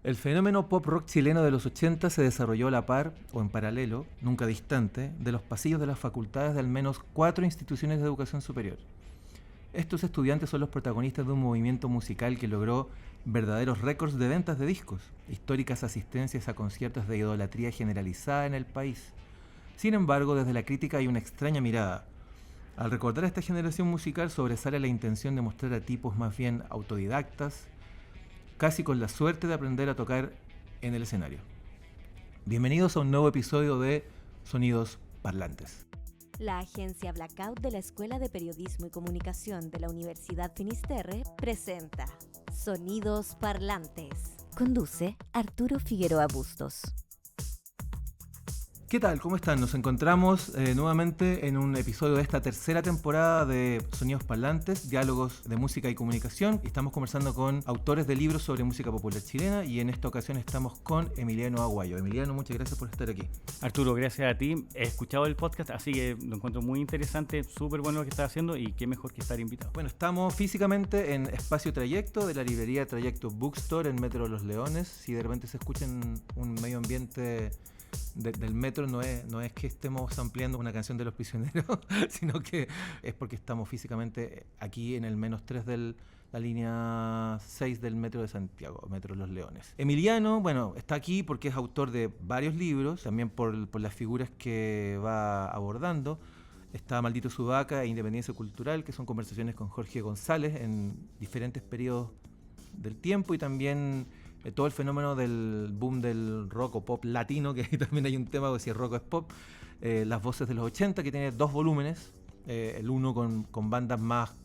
El fenómeno pop rock chileno de los 80 se desarrolló a la par, o en paralelo, nunca distante, de los pasillos de las facultades de al menos 4 instituciones de educación superior. Estos estudiantes son los protagonistas de un movimiento musical que logró verdaderos récords de ventas de discos, históricas asistencias a conciertos de idolatría generalizada en el país. Sin embargo, desde la crítica hay una extraña mirada. Al recordar a esta generación musical sobresale la intención de mostrar a tipos más bien autodidactas, casi con la suerte de aprender a tocar en el escenario. Bienvenidos a un nuevo episodio de Sonidos Parlantes. La agencia Blackout de la Escuela de Periodismo y Comunicación de la Universidad Finisterre presenta Sonidos Parlantes. Conduce Arturo Figueroa Bustos. ¿Qué tal? ¿Cómo están? Nos encontramos nuevamente en un episodio de esta tercera temporada de Sonidos Parlantes, diálogos de música y comunicación. Estamos conversando con autores de libros sobre música popular chilena y en esta ocasión estamos con Emiliano Aguayo. Emiliano, muchas gracias por estar aquí. Arturo, gracias a ti. He escuchado el podcast, así que lo encuentro muy interesante, súper bueno lo que estás haciendo y qué mejor que estar invitado. Bueno, estamos físicamente en Espacio Trayecto de la librería Trayecto Bookstore en Metro Los Leones. Si de repente se escucha en un medio ambiente del metro, no es que estemos ampliando una canción de Los Prisioneros, sino que es porque estamos físicamente aquí en el -3 de la línea 6 del Metro de Santiago, Metro Los Leones. Emiliano, bueno, está aquí porque es autor de varios libros, también por las figuras que va abordando. Está Maldito Sudaca e Independencia Cultural, que son conversaciones con Jorge González en diferentes periodos del tiempo, y también todo el fenómeno del boom del rock o pop latino, que ahí también hay un tema de si es rock o es pop. Las voces de los 80, que tiene 2 volúmenes, el uno con bandas más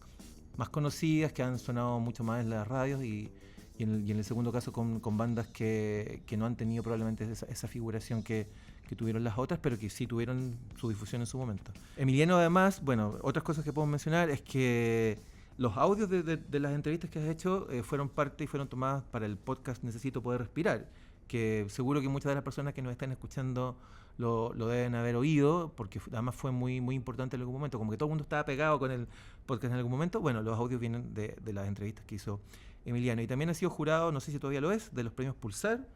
conocidas que han sonado mucho más en las radios y en el segundo caso con bandas que no han tenido probablemente esa figuración que tuvieron las otras, pero que sí tuvieron su difusión en su momento. Emiliano, además, bueno, otras cosas que puedo mencionar es que los audios de las entrevistas que has hecho fueron parte y fueron tomadas para el podcast Necesito Poder Respirar, que seguro que muchas de las personas que nos están escuchando lo deben haber oído, porque además fue muy, muy importante en algún momento, como que todo el mundo estaba pegado con el podcast en algún momento. Bueno, los audios vienen de las entrevistas que hizo Emiliano, y también ha sido jurado, no sé si todavía lo es, de los premios Pulsar,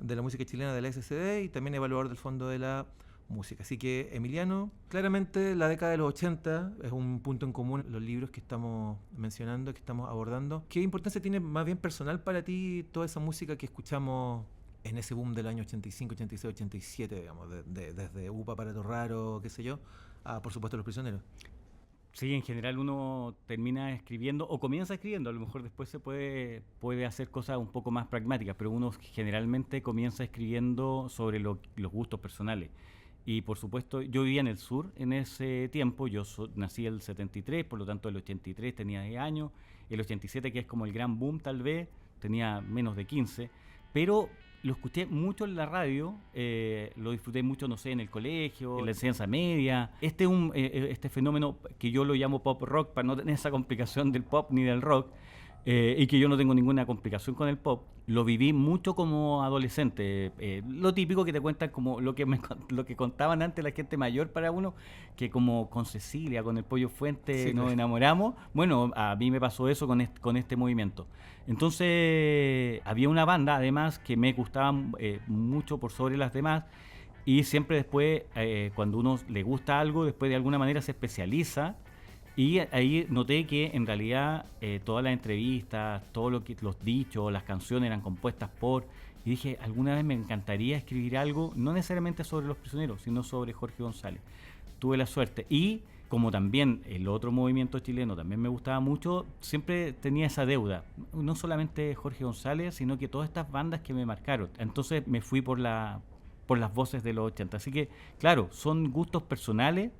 de la música chilena de la SCD, y también evaluador del Fondo de la Música. Así que, Emiliano, claramente la década de los 80 es un punto en común en los libros que estamos mencionando, que estamos abordando. ¿Qué importancia tiene más bien personal para ti toda esa música que escuchamos en ese boom del año 85, 86, 87, digamos, desde Upa para Torraro, qué sé yo, a, por supuesto, Los Prisioneros? Sí, en general uno termina escribiendo o comienza escribiendo, a lo mejor después se puede hacer cosas un poco más pragmáticas, pero uno generalmente comienza escribiendo sobre los gustos personales. Y por supuesto, yo vivía en el sur en ese tiempo, nací el 73, por lo tanto el 83 tenía 10 años, el 87, que es como el gran boom tal vez, tenía menos de 15, pero lo escuché mucho en la radio, lo disfruté mucho, no sé, en el colegio, en la enseñanza media. Este fenómeno que yo lo llamo pop rock, para no tener esa complicación del pop ni del rock, y que yo no tengo ninguna complicación con el pop, lo viví mucho como adolescente. Lo típico que te cuentan, como lo que contaban antes la gente mayor para uno, que como con Cecilia, con el Pollo Fuente, sí, nos enamoramos. Bueno, a mí me pasó eso con este movimiento. Entonces había una banda además que me gustaba mucho por sobre las demás, y siempre después, cuando uno le gusta algo, después de alguna manera se especializa. Y ahí noté que en realidad todas las entrevistas, los dichos, las canciones eran compuestas por... Y dije, alguna vez me encantaría escribir algo, no necesariamente sobre Los Prisioneros, sino sobre Jorge González. Tuve la suerte. Y como también el otro movimiento chileno también me gustaba mucho, siempre tenía esa deuda. No solamente Jorge González, sino que todas estas bandas que me marcaron. Entonces me fui por las voces de los 80. Así que, claro, son gustos personales,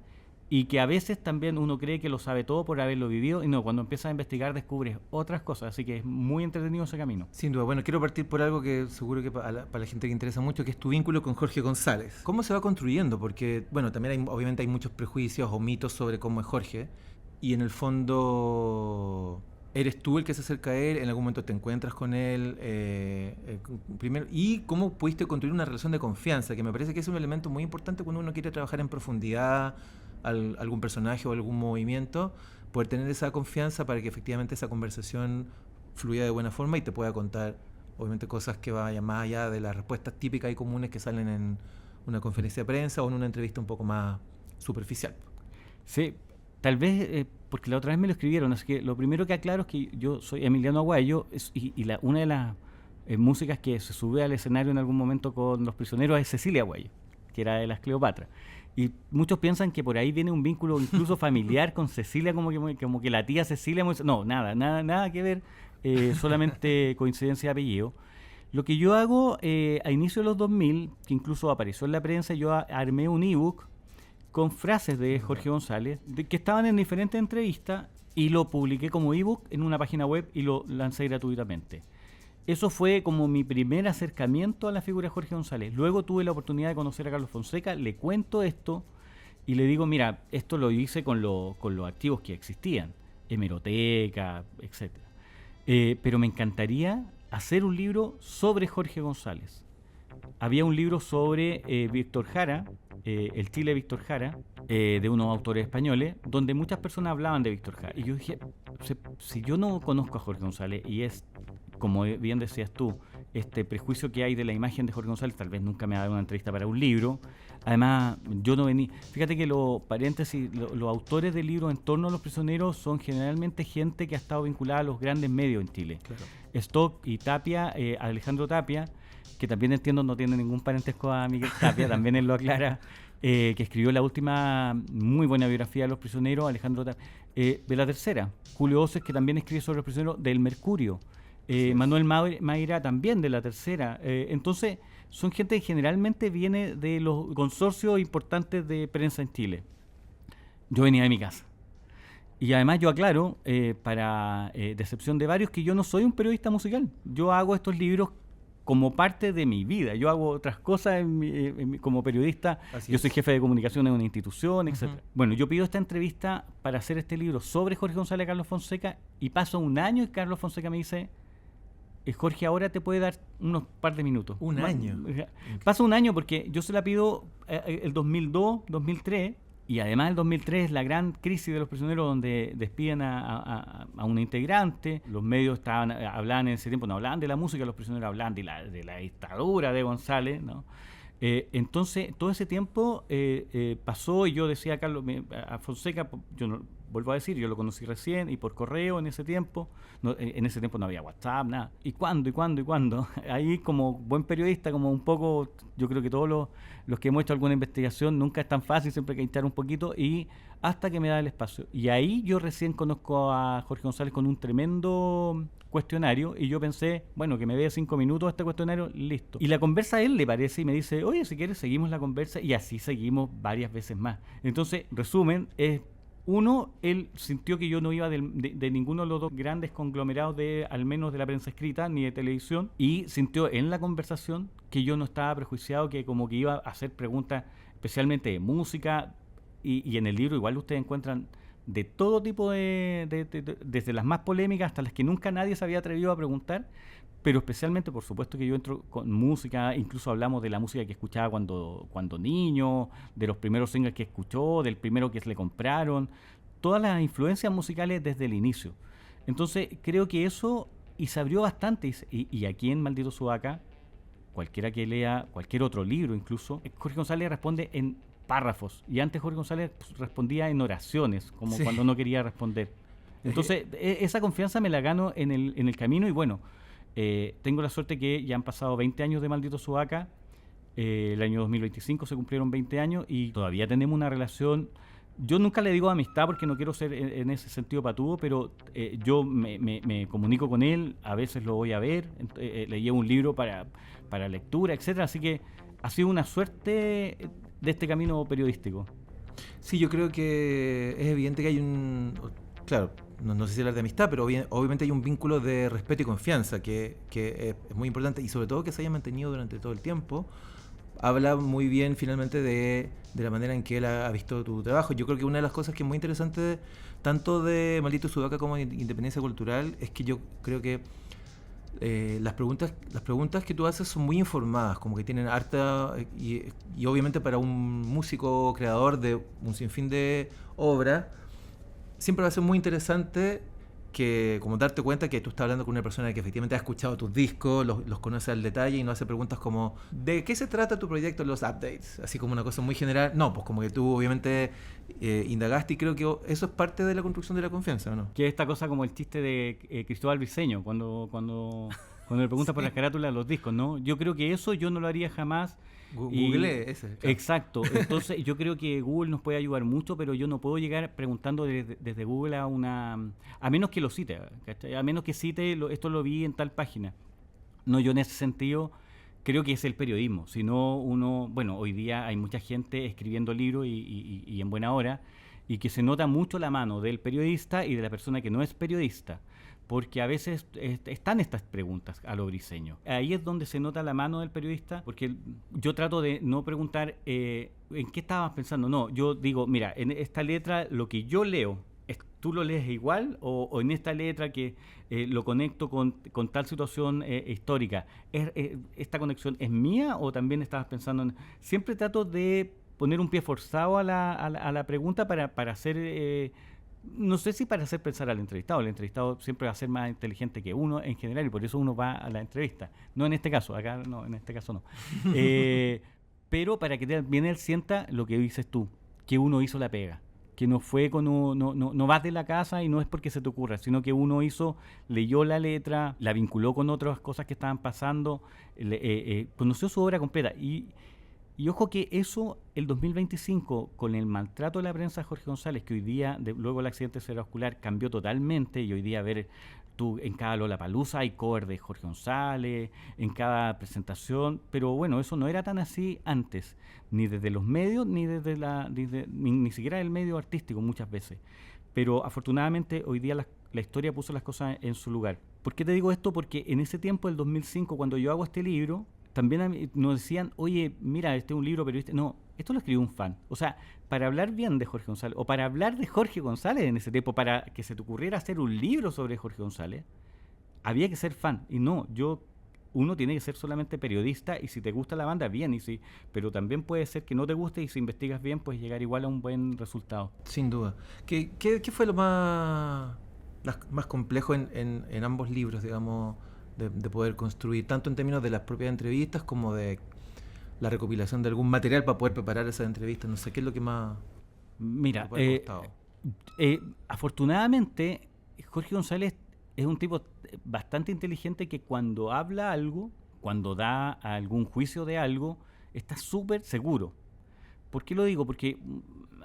y que a veces también uno cree que lo sabe todo por haberlo vivido, y no, cuando empiezas a investigar descubres otras cosas, así que es muy entretenido ese camino. Sin duda. Bueno, quiero partir por algo que seguro que para la gente que interesa mucho, que es tu vínculo con Jorge González. ¿Cómo se va construyendo? Porque, bueno, también obviamente hay muchos prejuicios o mitos sobre cómo es Jorge, y en el fondo eres tú el que se acerca a él, en algún momento te encuentras con él, primero, y cómo pudiste construir una relación de confianza, que me parece que es un elemento muy importante cuando uno quiere trabajar en profundidad algún personaje o algún movimiento, poder tener esa confianza para que efectivamente esa conversación fluya de buena forma y te pueda contar obviamente cosas que vayan más allá de las respuestas típicas y comunes que salen en una conferencia de prensa o en una entrevista un poco más superficial. Sí, tal vez porque la otra vez me lo escribieron, así que lo primero que aclaro es que yo soy Emiliano Aguayo una de las músicas que se sube al escenario en algún momento con Los Prisioneros es Cecilia Aguayo, que era de las Cleopatra. Y muchos piensan que por ahí viene un vínculo incluso familiar con Cecilia, como que la tía Cecilia... No, nada que ver, solamente coincidencia de apellido. Lo que yo hago a inicio de los 2000, que incluso apareció en la prensa, yo armé un ebook con frases de Jorge González, que estaban en diferentes entrevistas, y lo publiqué como ebook en una página web y lo lancé gratuitamente. Eso fue como mi primer acercamiento a la figura de Jorge González. Luego tuve la oportunidad de conocer a Carlos Fonseca, le cuento esto y le digo, mira, esto lo hice con los archivos que existían, hemeroteca, etc. Pero me encantaría hacer un libro sobre Jorge González. Había un libro sobre Víctor Jara, el Chile Víctor Jara, de unos autores españoles, donde muchas personas hablaban de Víctor Jara. Y yo dije, si yo no conozco a Jorge González y es, como bien decías tú, este prejuicio que hay de la imagen de Jorge González, tal vez nunca me ha dado una entrevista para un libro. Además, yo no venía... Fíjate que los autores de libros en torno a Los Prisioneros son generalmente gente que ha estado vinculada a los grandes medios en Chile. Claro. Stock y Tapia, Alejandro Tapia, que también entiendo no tiene ningún parentesco a Miguel Tapia, también él lo aclara, que escribió la última muy buena biografía de Los Prisioneros, Alejandro Tapia. De la tercera, Julio Oces, que también escribe sobre Los Prisioneros, del Mercurio. Manuel Mayra también de la tercera. Entonces son gente que generalmente viene de los consorcios importantes de prensa en Chile. Yo venía de mi casa y además yo aclaro, para decepción de varios, que yo no soy un periodista musical. Yo hago estos libros como parte de mi vida. Yo hago otras cosas como periodista. Yo soy jefe de comunicación en una institución, etc. Bueno, yo pido esta entrevista para hacer este libro sobre Jorge González y Carlos Fonseca y paso un año y Carlos Fonseca me dice: Jorge, ahora te puede dar unos par de minutos. Un año. Pasa un año porque yo se la pido el 2002, 2003, y además el 2003 es la gran crisis de Los Prisioneros, donde despiden a una integrante. Los medios hablaban en ese tiempo, no hablaban de la música, Los Prisioneros hablaban de la dictadura de González, ¿no? Entonces, todo ese tiempo pasó y yo decía a Fonseca, yo no, vuelvo a decir, yo lo conocí recién y por correo en ese tiempo. En ese tiempo no había WhatsApp, nada. ¿Y cuándo? Ahí, como buen periodista, como un poco, yo creo que todos los que hemos hecho alguna investigación, nunca es tan fácil, siempre hay que hinchar un poquito, y hasta que me da el espacio. Y ahí yo recién conozco a Jorge González con un tremendo cuestionario, y yo pensé, bueno, que me dé 5 minutos a este cuestionario, listo. Y la conversa a él le parece y me dice, oye, si quieres seguimos la conversa, y así seguimos varias veces más. Entonces, resumen, uno, él sintió que yo no iba de ninguno de los dos grandes conglomerados, al menos de la prensa escrita ni de televisión, y sintió en la conversación que yo no estaba prejuiciado, que como que iba a hacer preguntas especialmente de música, y en el libro igual ustedes encuentran de todo tipo desde las más polémicas hasta las que nunca nadie se había atrevido a preguntar, pero especialmente, por supuesto, que yo entro con música. Incluso hablamos de la música que escuchaba cuando niño, de los primeros singles que escuchó, del primero que le compraron, todas las influencias musicales desde el inicio. Entonces, creo que eso, y se abrió bastante, y aquí en Maldito Sudaca, cualquiera que lea cualquier otro libro incluso, Jorge González responde en párrafos, y antes Jorge González respondía en oraciones, como cuando no quería responder. Entonces, esa confianza me la gano en el camino, y bueno, tengo la suerte que ya han pasado 20 años de Maldito Sudaca. El año 2025 se cumplieron 20 años y todavía tenemos una relación. Yo nunca le digo amistad porque no quiero ser en ese sentido patudo, pero yo me comunico con él, a veces lo voy a ver, le llevo un libro para lectura, etcétera. Así que ha sido una suerte de este camino periodístico. Sí, yo creo que es evidente que hay claro, no sé si hablar de amistad, pero obviamente hay un vínculo de respeto y confianza que es muy importante, y sobre todo que se haya mantenido durante todo el tiempo. Habla muy bien finalmente de la manera en que él ha visto tu trabajo. Yo creo que una de las cosas que es muy interesante tanto de Maldito Sudaca como de Independencia Cultural es que yo creo que las preguntas que tú haces son muy informadas, como que tienen harta, y obviamente para un músico creador de un sinfín de obras siempre va a ser muy interesante que como darte cuenta que tú estás hablando con una persona que efectivamente ha escuchado tus discos, los conoce al detalle y no hace preguntas como ¿de qué se trata tu proyecto en los updates? Así como una cosa muy general. No, pues como que tú obviamente indagaste y creo que eso es parte de la construcción de la confianza, ¿o no? Que esta cosa como el chiste de Cristóbal Briceño, cuando le preguntas por las carátulas de los discos, ¿no? Yo creo que eso yo no lo haría jamás. Google ese. Claro. Exacto. Entonces yo creo que Google nos puede ayudar mucho, pero yo no puedo llegar preguntando desde Google a menos que lo cite, ¿cachai? A menos que cite, esto lo vi en tal página. No, yo en ese sentido creo que es el periodismo. Si no, bueno, hoy día hay mucha gente escribiendo libros y en buena hora, y que se nota mucho la mano del periodista y de la persona que no es periodista. Porque a veces están estas preguntas a lo Briceño. Ahí es donde se nota la mano del periodista, porque yo trato de no preguntar ¿en qué estabas pensando? No, yo digo, mira, en esta letra lo que yo leo, ¿tú lo lees igual? O en esta letra que lo conecto con tal situación histórica, ¿esta conexión es mía o también estabas pensando en...? Siempre trato de poner un pie forzado a la pregunta para hacer... no sé si para hacer pensar al entrevistado. El entrevistado siempre va a ser más inteligente que uno en general y por eso uno va a la entrevista. No en este caso, acá no, en este caso no. Pero para que también él sienta lo que dices tú, que uno hizo la pega, que no fue no vas de la casa y no es porque se te ocurra, sino que uno leyó la letra, la vinculó con otras cosas que estaban pasando, conoció su obra completa y ojo que eso, el 2025, con el maltrato de la prensa de Jorge González, que hoy día, luego del accidente cerebrovascular, cambió totalmente, y hoy día tú en cada Lollapalooza hay cover de Jorge González, en cada presentación, pero bueno, eso no era tan así antes, ni desde los medios, ni ni siquiera del medio artístico muchas veces. Pero afortunadamente hoy día la historia puso las cosas en su lugar. ¿Por qué te digo esto? Porque en ese tiempo, el 2005, cuando yo hago este libro, también nos decían, oye, mira, este es un libro periodista. No, esto lo escribió un fan. O sea, para hablar bien de Jorge González, o para hablar de Jorge González en ese tiempo, para que se te ocurriera hacer un libro sobre Jorge González, había que ser fan. Y no, uno tiene que ser solamente periodista, y si te gusta la banda, bien, pero también puede ser que no te guste, y si investigas bien, puedes llegar igual a un buen resultado. Sin duda. ¿Qué fue lo más complejo en ambos libros, digamos, de poder construir, tanto en términos de las propias entrevistas como de la recopilación de algún material para poder preparar esas entrevistas? No sé, ¿qué es lo que más... Mira, afortunadamente Jorge González es un tipo bastante inteligente que cuando habla algo, cuando da algún juicio de algo, está súper seguro. ¿Por qué lo digo? Porque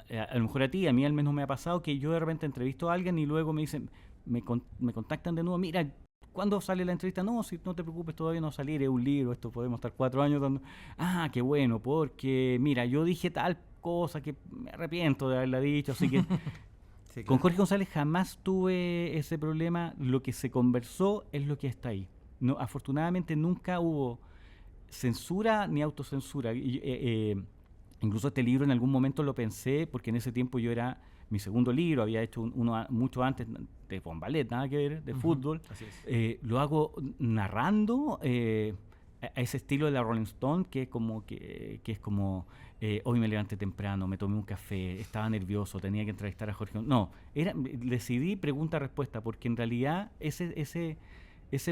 a lo mejor a mí al menos me ha pasado que yo de repente entrevisto a alguien y luego me dicen, me contactan de nuevo, mira, ¿cuándo sale la entrevista? No, si no te preocupes, todavía no va a salir, es un libro, esto podemos estar 4 años dando... Ah, qué bueno, porque mira, yo dije tal cosa que me arrepiento de haberla dicho, así que... Sí, claro. Con Jorge González jamás tuve ese problema, lo que se conversó es lo que está ahí. No, afortunadamente nunca hubo censura ni autocensura. Incluso este libro en algún momento lo pensé, porque en ese tiempo yo era... Mi segundo libro, había hecho uno mucho antes de Bombalet, nada que ver, de fútbol. Así es. Lo hago narrando a ese estilo de la Rolling Stone, que es como hoy me levanté temprano, me tomé un café, estaba nervioso, tenía que entrevistar a Jorge. No, decidí pregunta-respuesta, porque en realidad ese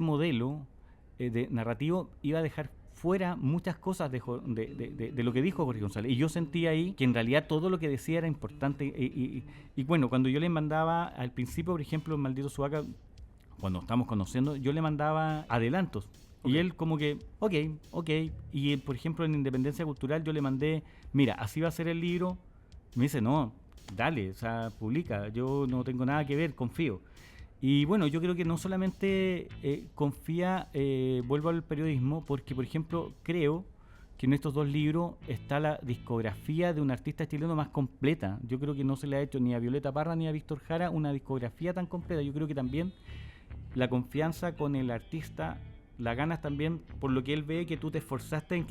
modelo de narrativo iba a dejar fuera muchas cosas de lo que dijo Jorge González. Y yo sentí ahí que en realidad todo lo que decía era importante. Y bueno, cuando yo le mandaba al principio, por ejemplo, en Maldito Sudaca, cuando estábamos conociendo, yo le mandaba adelantos. Okay. Y él como que, ok. Y por ejemplo, en Independencia Cultural yo le mandé, mira, así va a ser el libro. Me dice, no, dale, o sea, publica. Yo no tengo nada que ver, confío. Y bueno, yo creo que no solamente confía, vuelvo al periodismo, porque por ejemplo creo que en estos 2 libros está la discografía de un artista chileno más completa. Yo creo que no se le ha hecho ni a Violeta Parra ni a Víctor Jara una discografía tan completa. Yo creo que también la confianza con el artista la ganas también por lo que él ve que tú te esforzaste en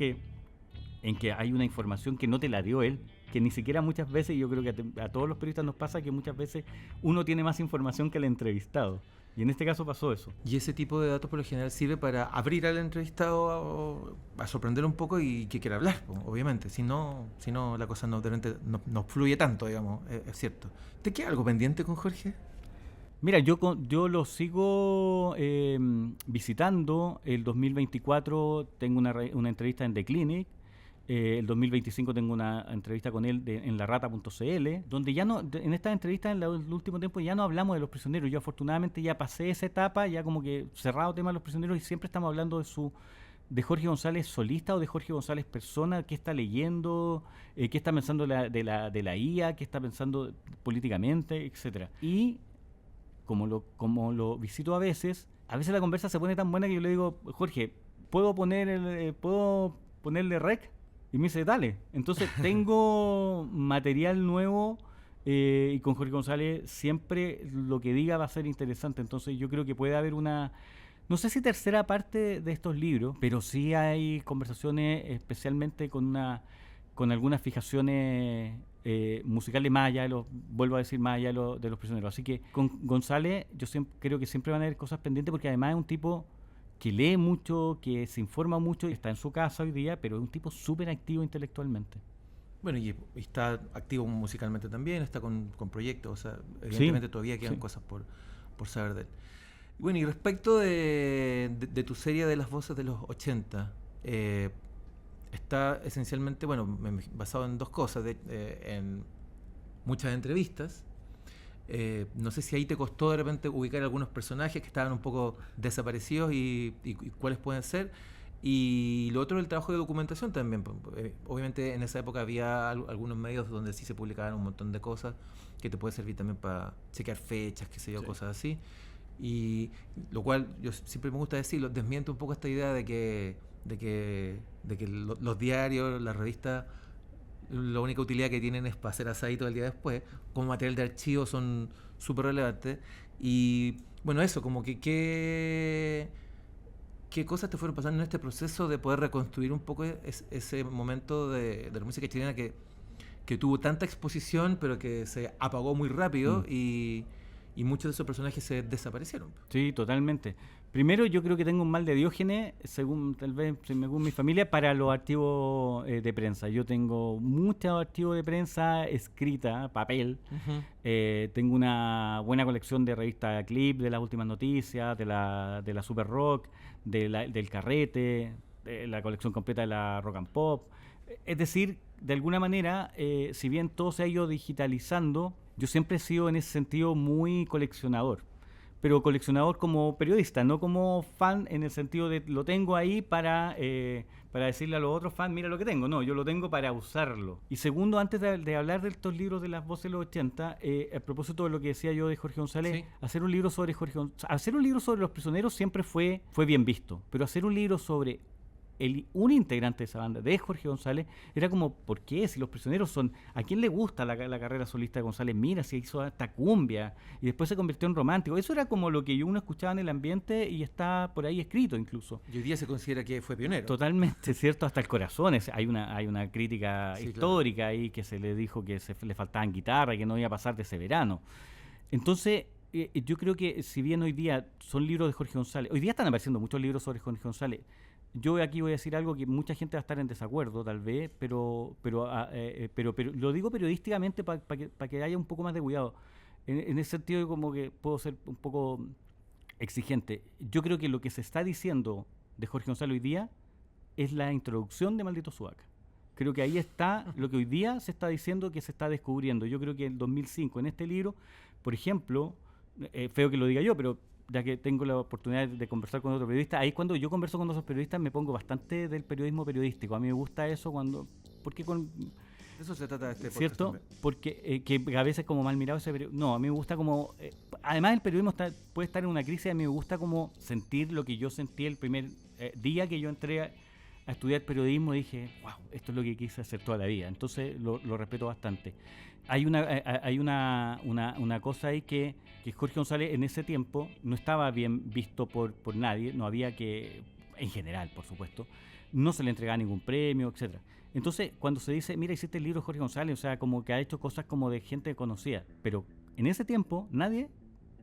que hay una información que no te la dio él, que ni siquiera muchas veces, yo creo que a todos los periodistas nos pasa que muchas veces uno tiene más información que el entrevistado. Y en este caso pasó eso. Y ese tipo de datos por lo general sirve para abrir al entrevistado a sorprender un poco y que quiera hablar, obviamente. Si no la cosa no fluye tanto, digamos, es cierto. ¿Te queda algo pendiente con Jorge? Mira, yo lo sigo visitando. El 2024 tengo una entrevista en The Clinic. El 2025 tengo una entrevista con él en larrata.cl, donde ya no, en estas entrevistas en el último tiempo ya no hablamos de los prisioneros. Yo afortunadamente ya pasé esa etapa, ya como que cerrado el tema de los prisioneros, y siempre estamos hablando de Jorge González solista o de Jorge González persona, qué está leyendo, qué está pensando de la IA, qué está pensando políticamente, etcétera. Y como lo visito a veces la conversa se pone tan buena que yo le digo, Jorge, ¿puedo ponerle rec? Y me dice, dale. Entonces tengo material nuevo, y con Jorge González siempre lo que diga va a ser interesante. Entonces yo creo que puede haber no sé si tercera parte de estos libros, pero sí hay conversaciones especialmente con algunas fijaciones musicales más allá vuelvo a decir, más allá de los prisioneros. Así que con González yo creo que siempre van a haber cosas pendientes, porque además es un tipo que lee mucho, que se informa mucho, está en su casa hoy día, pero es un tipo súper activo intelectualmente. Bueno, y está activo musicalmente también, está con proyectos, o sea, evidentemente todavía quedan cosas por saber de él. Bueno, y respecto de tu serie de las voces de los 80, está esencialmente, bueno, basado en dos cosas, en muchas entrevistas. No sé si ahí te costó de repente ubicar algunos personajes que estaban un poco desaparecidos y cuáles pueden ser. Y lo otro, el trabajo de documentación también. Obviamente en esa época había algunos medios donde sí se publicaban un montón de cosas que te puede servir también para chequear fechas, qué sé yo, cosas así. Y lo cual yo siempre me gusta decirlo, desmiente un poco esta idea de que los diarios, las revistas, la única utilidad que tienen es para hacer asadito el día después. Como material de archivo son súper relevantes. Y bueno, eso, como que qué cosas te fueron pasando en este proceso de poder reconstruir un poco ese momento de la música chilena que tuvo tanta exposición, pero que se apagó muy rápido y muchos de esos personajes se desaparecieron. Sí, totalmente. Primero, yo creo que tengo un mal de Diógenes, según mi familia, para los archivos de prensa. Yo tengo muchos archivos de prensa escrita, papel. Tengo una buena colección de revistas Clip, de las últimas noticias, de la Super Rock, del Carrete, de la colección completa de la Rock and Pop. Es decir, de alguna manera, si bien todo se ha ido digitalizando, yo siempre he sido en ese sentido muy coleccionador, pero coleccionador como periodista, no como fan en el sentido de lo tengo ahí para decirle a los otros fans, mira lo que tengo. No, yo lo tengo para usarlo. Y segundo, antes de hablar de estos libros de las voces de los 80, a propósito de lo que decía yo de Jorge González, sí, hacer un libro sobre los prisioneros siempre fue bien visto, pero hacer un libro sobre un integrante de esa banda, de Jorge González, era como, ¿por qué? Si los prisioneros son... ¿A quién le gusta la carrera solista de González? Mira, si hizo hasta cumbia, y después se convirtió en romántico. Eso era como lo que uno escuchaba en el ambiente y está por ahí escrito incluso. Y hoy día se considera que fue pionero. Totalmente, ¿cierto? Hasta el corazón. Hay una crítica histórica, claro, ahí que se le dijo que le faltaban guitarras y que no iba a pasar de ese verano. Entonces... yo creo que si bien hoy día son libros de Jorge González, hoy día están apareciendo muchos libros sobre Jorge González. Yo aquí voy a decir algo que mucha gente va a estar en desacuerdo, tal vez, pero lo digo periodísticamente para que haya un poco más de cuidado. En ese sentido, como que puedo ser un poco exigente. Yo creo que lo que se está diciendo de Jorge González hoy día es la introducción de Maldito Sudaca. Creo que ahí está lo que hoy día se está diciendo, que se está descubriendo. Yo creo que en 2005, en este libro, por ejemplo, feo que lo diga yo, pero ya que tengo la oportunidad de conversar con otro periodista, ahí cuando yo converso con otros periodistas me pongo bastante del periodismo periodístico. A mí me gusta eso porque de eso se trata de este podcast, ¿cierto? También. Porque que a veces como mal mirado ese periodismo. No, a mí me gusta como... además el periodismo puede estar en una crisis, a mí me gusta como sentir lo que yo sentí el primer día que yo entré a estudiar periodismo. Dije, wow, esto es lo que quise hacer toda la vida. Entonces lo respeto bastante. Hay una cosa ahí que Jorge González en ese tiempo no estaba bien visto por nadie, no había que, en general, por supuesto, no se le entregaba ningún premio, etcétera. Entonces, cuando se dice, mira, hiciste el libro de Jorge González, o sea, como que ha hecho cosas como de gente conocida, pero en ese tiempo nadie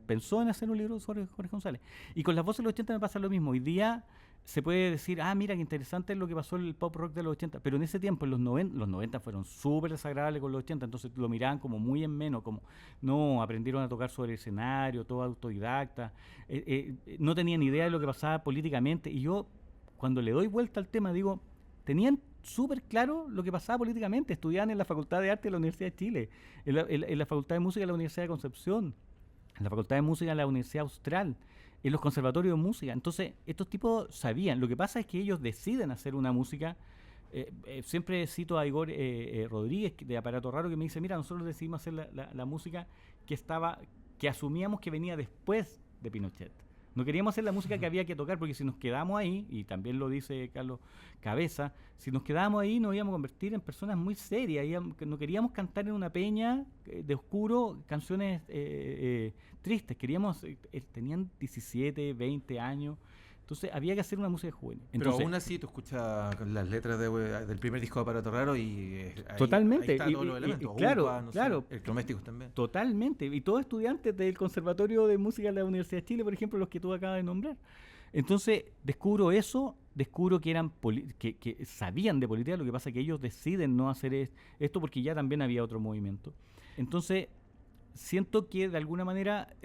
pensó en hacer un libro sobre Jorge González. Y con las voces de los 80 me pasa lo mismo. Hoy día se puede decir, mira, qué interesante es lo que pasó en el pop rock de los 80, pero en ese tiempo, en los 90 fueron súper desagradables con los 80, entonces lo miraban como muy en menos, como, no, aprendieron a tocar sobre el escenario, todo autodidacta, no tenían idea de lo que pasaba políticamente, y yo, cuando le doy vuelta al tema, digo, tenían súper claro lo que pasaba políticamente, estudiaban en la Facultad de Arte de la Universidad de Chile, en la Facultad de Música de la Universidad de Concepción, en la Facultad de Música de la Universidad Austral, en los conservatorios de música. Entonces, estos tipos sabían. Lo que pasa es que ellos deciden hacer una música. Siempre cito a Igor Rodríguez, de Aparato Raro, que me dice, mira, nosotros decidimos hacer la música que asumíamos que venía después de Pinochet. No queríamos hacer la música que había que tocar, porque si nos quedamos ahí, y también lo dice Carlos Cabeza, si nos quedábamos ahí nos íbamos a convertir en personas muy serias, no queríamos cantar en una peña de oscuro canciones tristes, tenían 17, 20 años, entonces había que hacer una música juvenil. Pero aún así tú escuchas las letras del primer disco de Aparato Raro y totalmente. Ahí está todos los elementos. Claro, Upa, claro. Electrodomésticos también. Totalmente. Y todos estudiantes del Conservatorio de Música de la Universidad de Chile, por ejemplo, los que tú acabas de nombrar. Entonces, descubro que eran que sabían de política, lo que pasa es que ellos deciden no hacer esto porque ya también había otro movimiento. Entonces, siento que de alguna manera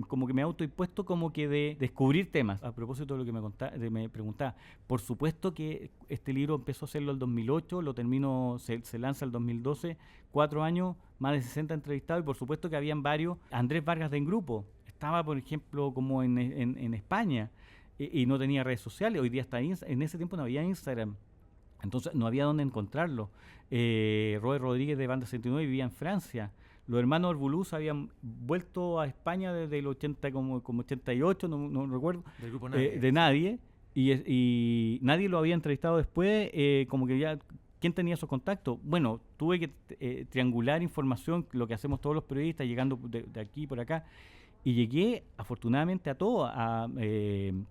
como que me he autoimpuesto como que de descubrir temas. A propósito de lo que me preguntaba, por supuesto que este libro empezó a hacerlo el 2008, lo termino, se lanza el 2012, 4 años, más de 60 entrevistados, y por supuesto que habían varios. Andrés Vargas de En Grupo estaba, por ejemplo, como en España y no tenía redes sociales. Hoy día está en ese tiempo no había Instagram, entonces no había dónde encontrarlo. Robert Rodríguez de Banda 69 vivía en Francia. Los hermanos Orbuluz habían vuelto a España desde el 80, como 88, no recuerdo, del grupo Nadie. De Nadie, y nadie lo había entrevistado después, como que ya, ¿quién tenía esos contactos? Bueno, tuve que triangular información, lo que hacemos todos los periodistas, llegando de aquí por acá, y llegué afortunadamente a todo, a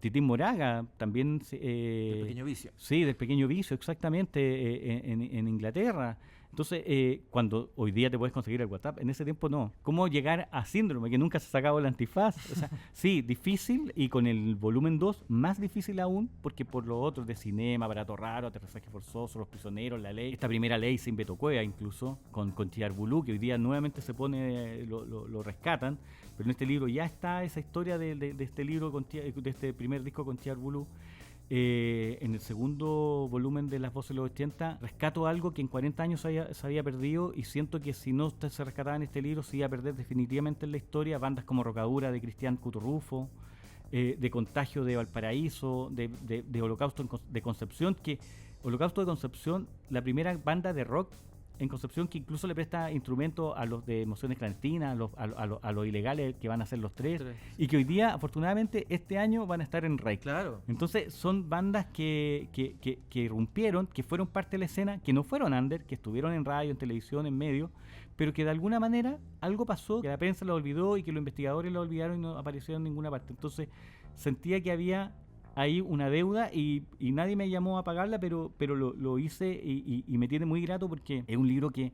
Titín Moraga, también... del Pequeño Vicio. Sí, del Pequeño Vicio, exactamente, en Inglaterra. Entonces, cuando hoy día te puedes conseguir el WhatsApp, en ese tiempo no. ¿Cómo llegar a Síndrome, que nunca se ha sacado el antifaz? O sea, sí, difícil, y con el volumen 2, más difícil aún, porque por lo otro de Cinema, Aparato Raro, Aterrizaje Forzoso, Los Prisioneros, La Ley, esta primera ley sin Beto Cueva incluso, con Chillar Bulú, que hoy día nuevamente se pone, lo rescatan, pero en este libro ya está esa historia de este libro, de este primer disco con Chillar Bulú. En el segundo volumen de Las Voces de los 80 rescato algo que en 40 años se había perdido, y siento que si no se rescataba en este libro se iba a perder definitivamente en la historia. Bandas como Rocadura de Cristian Cuturrufo, de Contagio de Valparaíso, de Holocausto de Concepción, que Holocausto de Concepción, la primera banda de rock en Concepción que incluso le presta instrumentos a los de Emociones Clandestinas, a los ilegales que van a ser los tres, y que hoy día, afortunadamente, este año van a estar en Rey. Claro. Entonces, son bandas que irrumpieron, que fueron parte de la escena, que no fueron under, que estuvieron en radio, en televisión, en medios, pero que de alguna manera algo pasó, que la prensa lo olvidó y que los investigadores lo olvidaron y no aparecieron en ninguna parte. Entonces, sentía que había ahí una deuda y nadie me llamó a pagarla, pero lo hice y me tiene muy grato porque es un libro que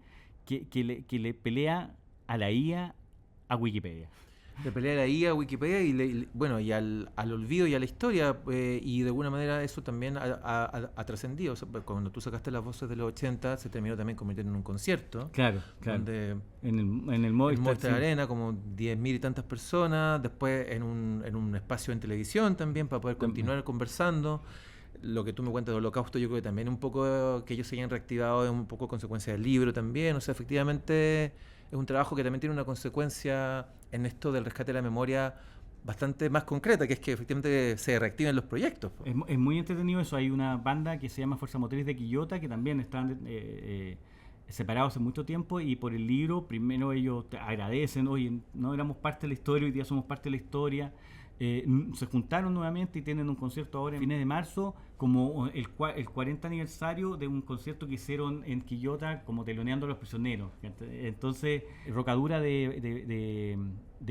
le pelea a la IA a Wikipedia. Le pelea a la IA, a Wikipedia y al olvido y a la historia, y de alguna manera eso también ha trascendido. O sea, cuando tú sacaste Las Voces de los 80 se terminó también convirtiendo en un concierto. Claro. Donde en el Movistar Arena, como 10.000 y tantas personas, después en un espacio en televisión también para poder continuar conversando. Lo que tú me cuentas de Holocausto, yo creo que también un poco que ellos se hayan reactivado es un poco consecuencia del libro también. O sea, efectivamente es un trabajo que también tiene una consecuencia en esto del rescate de la memoria bastante más concreta, que es que efectivamente se reactiven los proyectos. Es muy entretenido eso. Hay una banda que se llama Fuerza Motriz de Quillota, que también están separados hace mucho tiempo, y por el libro primero ellos te agradecen, oye, no éramos parte de la historia, hoy día somos parte de la historia. Se juntaron nuevamente y tienen un concierto ahora en fines de marzo, como el 40 aniversario de un concierto que hicieron en Quillota, como teloneando a los prisioneros. Entonces, Rocadura de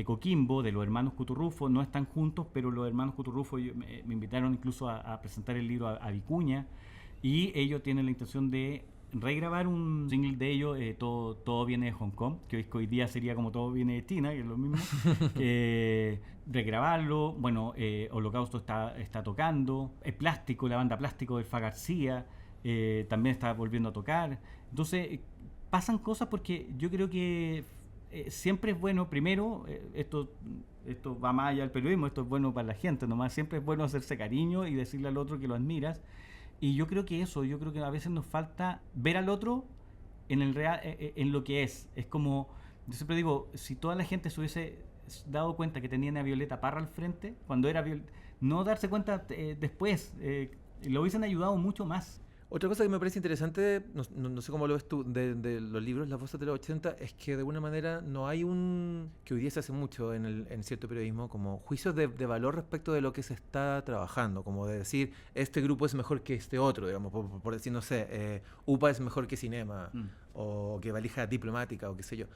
Coquimbo, de los hermanos Cuturrufo, no están juntos, pero los hermanos Cuturrufo me invitaron incluso a presentar el libro a Vicuña, y ellos tienen la intención de regrabar un single de ellos, todo viene de Hong Kong, que hoy día sería como Todo viene de China, que es lo mismo. Regrabarlo, bueno, Holocausto está tocando, Plástico, la banda Plástico del Fa García, también está volviendo a tocar. Entonces, pasan cosas porque yo creo que siempre es bueno, primero, esto va más allá del periodismo, esto es bueno para la gente, nomás siempre es bueno hacerse cariño y decirle al otro que lo admiras. Y yo creo que a veces nos falta ver al otro en el real, en lo que es. Es como, yo siempre digo, si toda la gente se hubiese dado cuenta que tenían a Violeta Parra al frente, cuando era no darse cuenta después, lo hubiesen ayudado mucho más. Otra cosa que me parece interesante, no sé cómo lo ves tú, de los libros Las Voces de los 80, es que de alguna manera no hay que hoy día se hace mucho en cierto periodismo, como juicios de valor respecto de lo que se está trabajando, como de decir, este grupo es mejor que este otro, digamos, por decir, no sé, UPA es mejor que Cinema, o que Valija Diplomática, o qué sé yo.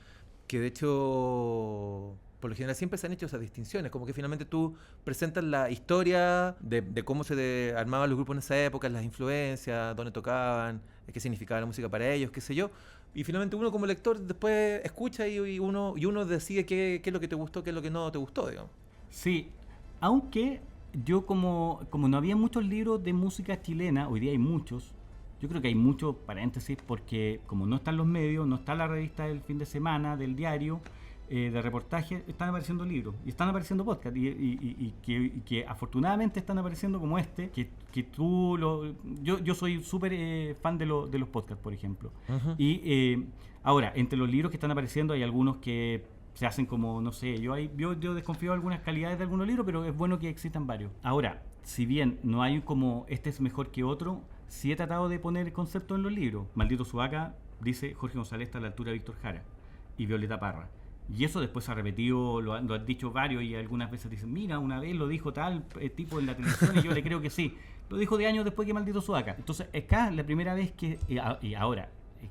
Que de hecho, por lo general siempre se han hecho esas distinciones, como que finalmente tú presentas la historia de cómo se armaban los grupos en esa época, las influencias, dónde tocaban, qué significaba la música para ellos, qué sé yo, y finalmente uno como lector después escucha y uno decide qué es lo que te gustó, qué es lo que no te gustó, digamos. Sí, aunque yo como no había muchos libros de música chilena, hoy día hay muchos. Yo creo que hay mucho paréntesis porque como no están los medios, no está la revista del fin de semana, del diario, de reportaje, están apareciendo libros y están apareciendo podcasts y que afortunadamente están apareciendo como que tú yo soy súper fan de los podcasts, por ejemplo. Uh-huh. Y ahora, entre los libros que están apareciendo hay algunos que se hacen como, no sé, yo desconfío de algunas calidades de algunos libros, pero es bueno que existan varios. Ahora, si bien no hay como este es mejor que otro, sí he tratado de poner conceptos en los libros. Maldito Sudaca, dice Jorge González, está a la altura de Víctor Jara y Violeta Parra. Y eso después se ha repetido, lo han dicho varios y algunas veces dicen, mira, una vez lo dijo tal tipo en la televisión y yo le creo que sí. Lo dijo de años después que Maldito Sudaca. Entonces, acá la primera vez que... y ahora,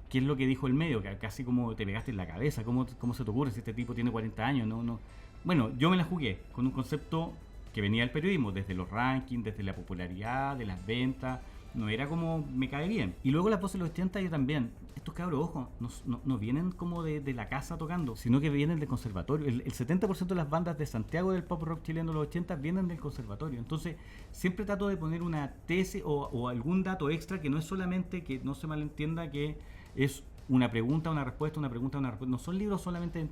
¿qué es lo que dijo el medio? Que casi como te pegaste en la cabeza. ¿Cómo se te ocurre si este tipo tiene 40 años? No. Bueno, yo me la jugué con un concepto que venía del periodismo, desde los rankings, desde la popularidad, de las ventas. No era como me cae bien. Y luego Las Voces de los 80 yo también. Estos cabros, ojo, no vienen como de la casa tocando, sino que vienen del conservatorio. El 70% de las bandas de Santiago del pop rock chileno de los 80 vienen del conservatorio. Entonces, siempre trato de poner una tesis o algún dato extra que no es solamente, que no se malentienda que es una pregunta, una respuesta, una pregunta, una respuesta. No son libros solamente,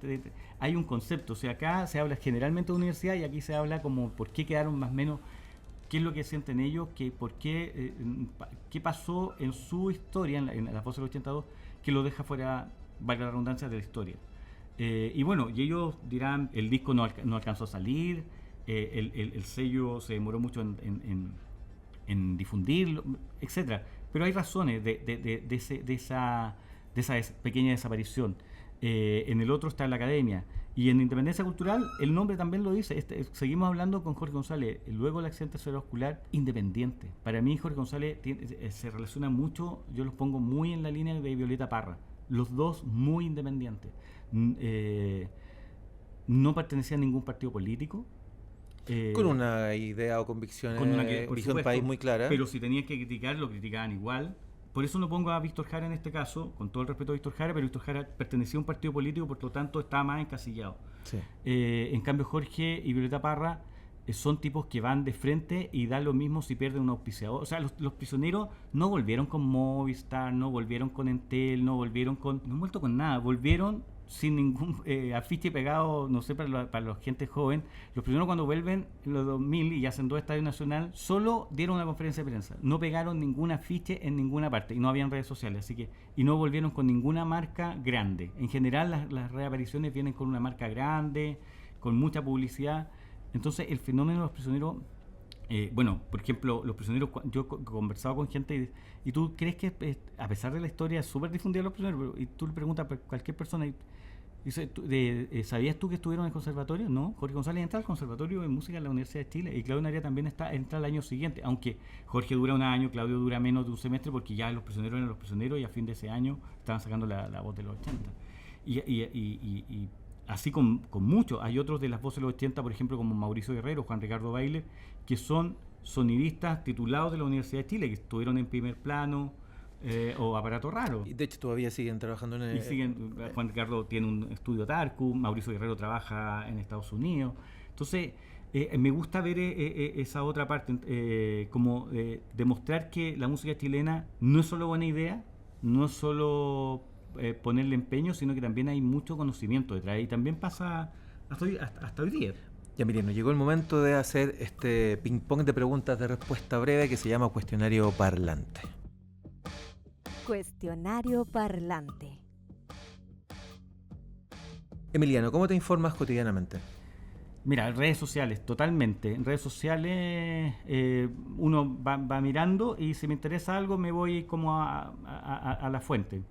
hay un concepto. O sea, acá se habla generalmente de universidad y aquí se habla como por qué quedaron más o menos, qué es lo que sienten ellos, qué pasó en su historia, en Las Voces del 82, que lo deja fuera, valga la redundancia, de la historia. Y bueno, y ellos dirán, el disco no alcanzó a salir, el sello se demoró mucho en difundirlo, etcétera. Pero hay razones de esa pequeña desaparición. En el otro está la academia. Y en Independencia Cultural, el nombre también lo dice. Seguimos hablando con Jorge González. Luego el accidente cerebrovascular, independiente. Para mí, Jorge González se relaciona mucho, yo los pongo muy en la línea de Violeta Parra. Los dos muy independientes. No pertenecían a ningún partido político. Con una idea o convicción, visión país muy clara. Pero si tenían que criticar, lo criticaban igual. Por eso no pongo a Víctor Jara en este caso, con todo el respeto a Víctor Jara, pero Víctor Jara pertenecía a un partido político, por lo tanto estaba más encasillado. Sí. En cambio, Jorge y Violeta Parra son tipos que van de frente y da lo mismo si pierden un auspiciador. O sea, los prisioneros no volvieron con Movistar, no volvieron con Entel, no han vuelto con nada, volvieron sin ningún afiche pegado, no sé, para la gente joven. Los primeros cuando vuelven en los 2000 y hacen 2 estadios nacional, solo dieron una conferencia de prensa, no pegaron ningún afiche en ninguna parte y no habían redes sociales, así que, y no volvieron con ninguna marca grande. En general las reapariciones vienen con una marca grande, con mucha publicidad. Entonces el fenómeno de los prisioneros, bueno, por ejemplo, los prisioneros, yo he conversado con gente y tú crees que a pesar de la historia es súper difundida los prisioneros, y tú le preguntas a cualquier persona y dice, ¿sabías tú que estuvieron en el conservatorio? No, Jorge González entra al conservatorio de música en la Universidad de Chile y Claudio Narea también entra al año siguiente, aunque Jorge dura un año, Claudio dura menos de un semestre porque ya los prisioneros eran los prisioneros y a fin de ese año estaban sacando la voz de los 80. Y así con muchos, hay otros de Las Voces de los 80, por ejemplo, como Mauricio Guerrero, Juan Ricardo Baile, que son sonidistas titulados de la Universidad de Chile, que estuvieron en Primer Plano, o Aparato Raro. Y de hecho todavía siguen trabajando en Y siguen, Juan Ricardo tiene un estudio Tarku, Mauricio Guerrero trabaja en Estados Unidos. Entonces, me gusta ver esa otra parte, como demostrar que la música chilena no es solo buena idea, no es solo ponerle empeño, sino que también hay mucho conocimiento detrás. Y también pasa hasta hoy día. Ya, miren, nos llegó el momento de hacer este ping-pong de preguntas de respuesta breve que se llama cuestionario parlante. Cuestionario parlante. Emiliano, ¿cómo te informas cotidianamente? Mira, redes sociales, totalmente. En redes sociales uno va mirando y si me interesa algo me voy como a la fuente.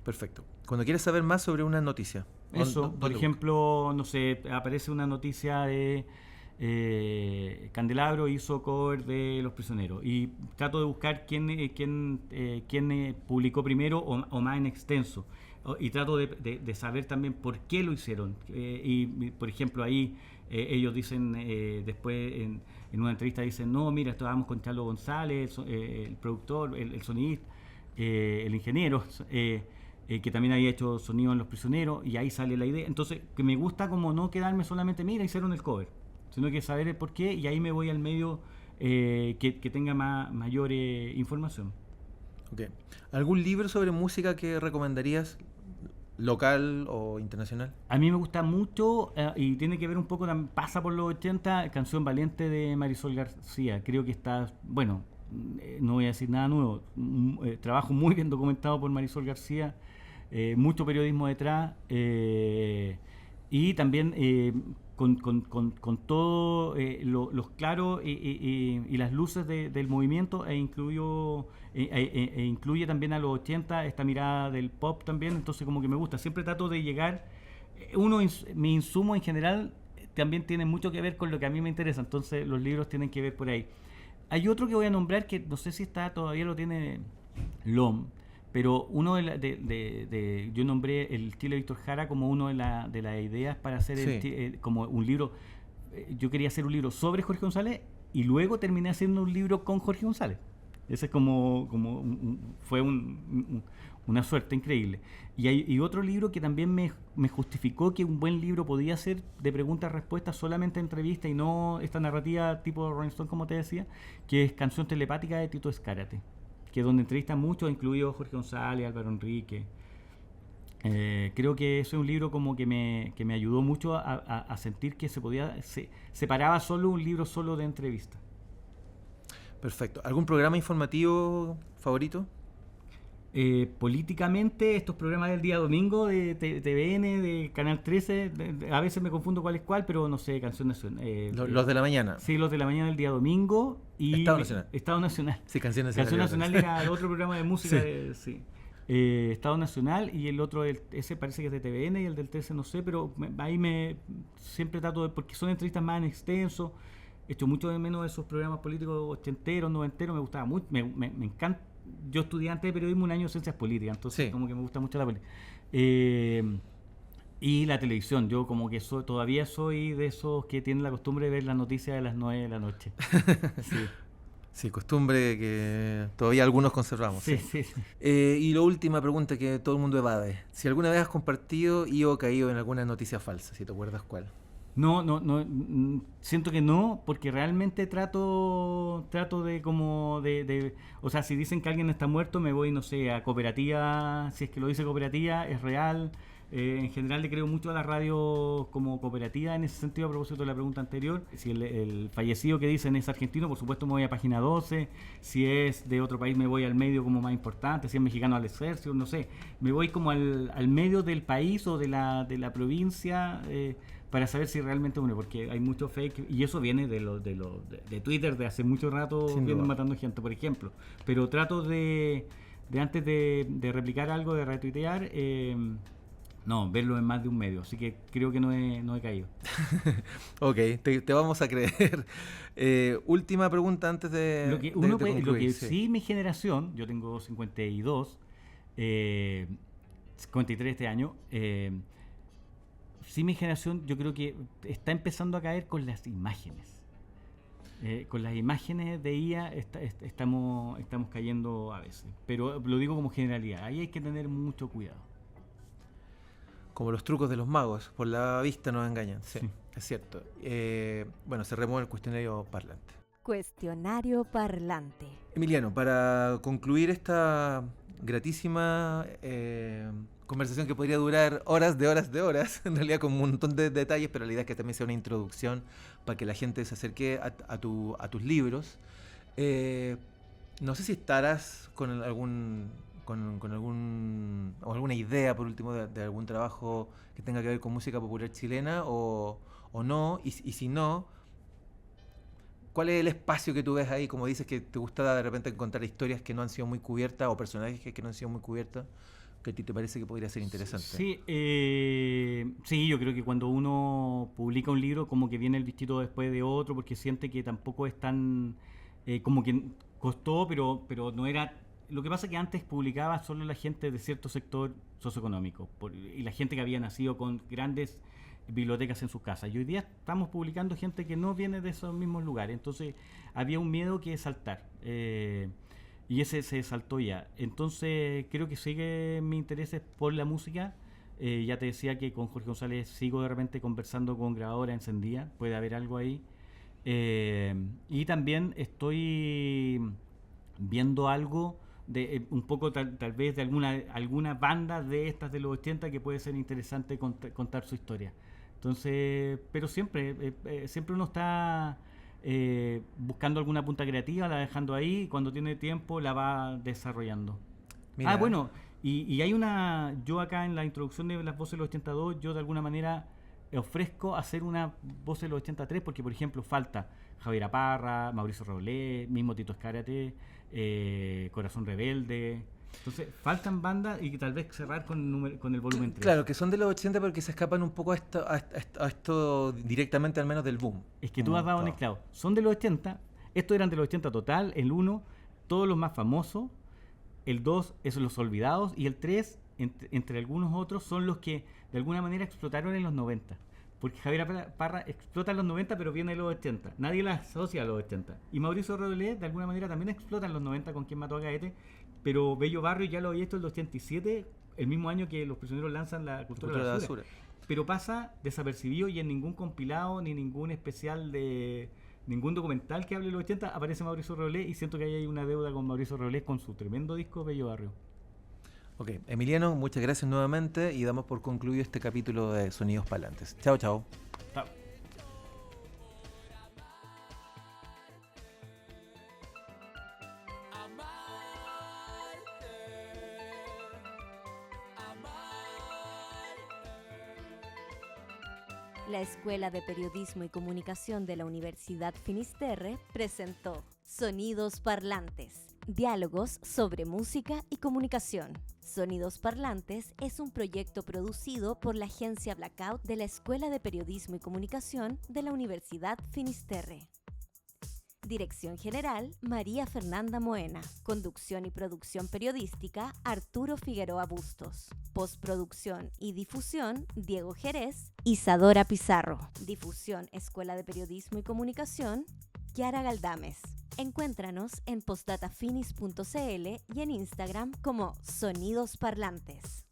Perfecto. Cuando quieres saber más sobre una noticia. Eso, por ejemplo, no sé, aparece una noticia de Candelabro hizo cover de Los Prisioneros y trato de buscar quién publicó primero o más en extenso. Y trato de saber también por qué lo hicieron. Y, por ejemplo, ahí ellos dicen, después en una entrevista dicen, no, mira, estábamos con Carlos González, el productor, el sonidista, el ingeniero, que también había hecho sonido en Los Prisioneros, y ahí sale la idea. Entonces, que me gusta como no quedarme solamente, mira, hicieron el cover, sino que saber el por qué, y ahí me voy al medio que tenga mayor información. Okay. ¿Algún libro sobre música que recomendarías, local o internacional? A mí me gusta mucho y tiene que ver un poco, pasa por los 80, Canción Valiente de Marisol García. Creo que está, bueno, no voy a decir nada nuevo, trabajo muy bien documentado por Marisol García, mucho periodismo detrás y también con todo los claros y las luces del movimiento incluye también a los 80 esta mirada del pop también. Entonces como que me gusta, siempre trato de llegar, mi insumo en general también tiene mucho que ver con lo que a mí me interesa, entonces los libros tienen que ver por ahí. Hay otro que voy a nombrar que no sé si todavía lo tiene LOM, pero uno yo nombré el Chile Víctor Jara como uno de las ideas para hacer como un libro. Yo quería hacer un libro sobre Jorge González y luego terminé haciendo un libro con Jorge González. Ese es fue una suerte increíble. Y otro libro que también me justificó que un buen libro podía ser de preguntas-respuestas, solamente entrevista y no esta narrativa tipo Rolling Stone, como te decía, que es Canción Telepática de Tito Escárate, que es donde entrevistan muchos, incluido Jorge González, Álvaro Enrique. Creo que ese es un libro como que me ayudó mucho a sentir que se separaba solo un libro solo de entrevista. Perfecto. ¿Algún programa informativo favorito? Políticamente, estos programas del día domingo de TVN, de Canal 13, a veces me confundo cuál es cuál, pero no sé, Canción Nacional. Los de la mañana. Sí, los de la mañana del día domingo. Y Estado Nacional. Sí, Canción Nacional. Canción Nacional era el otro programa de música. Sí. Estado Nacional, y el otro, ese parece que es de TVN, y el del 13 no sé, pero ahí siempre trato de, porque son entrevistas más en extenso. He hecho mucho de menos de esos programas políticos ochenteros, noventeros, me gustaba mucho, me encanta. Yo estudié antes de periodismo un año de ciencias políticas, entonces como que me gusta mucho la política. Y la televisión, yo como que todavía soy de esos que tienen la costumbre de ver las noticias de las 9 de la noche. Sí, costumbre que todavía algunos conservamos. Sí. Y la última pregunta que todo el mundo evade. Si alguna vez has compartido o caído en alguna noticia falsa, si te acuerdas cuál. No, siento que no, porque realmente trato de o sea, si dicen que alguien está muerto, me voy, no sé, a cooperativa, si es que lo dice cooperativa, es real. En general le creo mucho a la radio como cooperativa en ese sentido, a propósito de la pregunta anterior. Si el fallecido que dicen es argentino, por supuesto me voy a Página 12. Si es de otro país, me voy al medio como más importante. Si es mexicano, al Excelsior, no sé. Me voy como al medio del país o de la provincia, para saber si realmente uno, porque hay mucho fake, y eso viene de Twitter de hace mucho rato, vienen matando gente, por ejemplo. Pero trato de antes de replicar algo, de retuitear, verlo en más de un medio, así que creo que no he caído. Ok, te vamos a creer. Última pregunta antes de concluir. Lo que sí, mi generación, yo tengo 52, 53 este año, sí, mi generación yo creo que está empezando a caer con las imágenes. Con las imágenes de IA estamos cayendo a veces, pero lo digo como generalidad, ahí hay que tener mucho cuidado. Como los trucos de los magos, por la vista nos engañan, sí. Sí. Es cierto. Bueno, cerremos el cuestionario parlante. Cuestionario parlante. Emiliano, para concluir esta gratísima conversación que podría durar horas, en realidad con un montón de detalles, pero la idea es que también sea una introducción para que la gente se acerque a tus libros. No sé si estarás con alguna idea, por último, de algún trabajo que tenga que ver con música popular chilena o no, y si no, ¿cuál es el espacio que tú ves ahí? Como dices que te gusta de repente encontrar historias que no han sido muy cubiertas o personajes que no han sido muy cubiertos, que a ti te parece que podría ser interesante. Sí, yo creo que cuando uno publica un libro como que viene el vistito después de otro porque siente que tampoco es tan... como que costó, pero no era... Lo que pasa es que antes publicaba solo la gente de cierto sector socioeconómico y la gente que había nacido con grandes bibliotecas en sus casas. Y hoy día estamos publicando gente que no viene de esos mismos lugares. Entonces había un miedo que saltar. Y ese se saltó ya. Entonces creo que sigue mi interés por la música. Ya te decía que con Jorge González sigo de repente conversando con grabadora encendida. Puede haber algo ahí. Y también estoy viendo algo de un poco tal vez de alguna banda de estas de los 80 que puede ser interesante contar su historia. Entonces, pero siempre uno está buscando alguna punta creativa, la dejando ahí, y cuando tiene tiempo la va desarrollando. Mira. Bueno, y hay yo acá en la introducción de las voces de los 82, yo de alguna manera ofrezco hacer una voz de los 83, porque por ejemplo falta Javier Aparra, Mauricio Roblé, mismo Tito Escárate, Corazón Rebelde. Entonces faltan bandas y tal vez cerrar con el volumen 3. Claro, que son de los 80 pero que se escapan un poco a esto directamente al menos del boom. Es que tú has dado en el clavo. Son de los 80, estos eran de los 80 total, el 1, todos los más famosos, el 2 es Los Olvidados y el 3, entre algunos otros, son los que de alguna manera explotaron en los 90. Porque Javier Parra explota en los 90 pero viene de los 80. Nadie la asocia a los 80. Y Mauricio Roblé de alguna manera también explota en los 90 con Quien mató a Gaete. Pero Bello Barrio ya lo había visto en el 87, el mismo año que Los Prisioneros lanzan La Cultura de la Basura. Pero pasa desapercibido y en ningún compilado ni ningún especial de ningún documental que hable de los 80 aparece Mauricio Roblé, y siento que ahí hay una deuda con Mauricio Roblé con su tremendo disco Bello Barrio. Ok, Emiliano, muchas gracias nuevamente y damos por concluido este capítulo de Sonidos Parlantes. Chao, chao. Chao. La Escuela de Periodismo y Comunicación de la Universidad Finisterre presentó Sonidos Parlantes, diálogos sobre música y comunicación. Sonidos Parlantes es un proyecto producido por la agencia Blackout de la Escuela de Periodismo y Comunicación de la Universidad Finisterre. Dirección General, María Fernanda Moena. Conducción y producción periodística, Arturo Figueroa Bustos. Postproducción y difusión, Diego Jerez, Isadora Pizarro. Difusión, Escuela de Periodismo y Comunicación, Kiara Galdames. Encuéntranos en postdatafinis.cl y en Instagram como Sonidos Parlantes.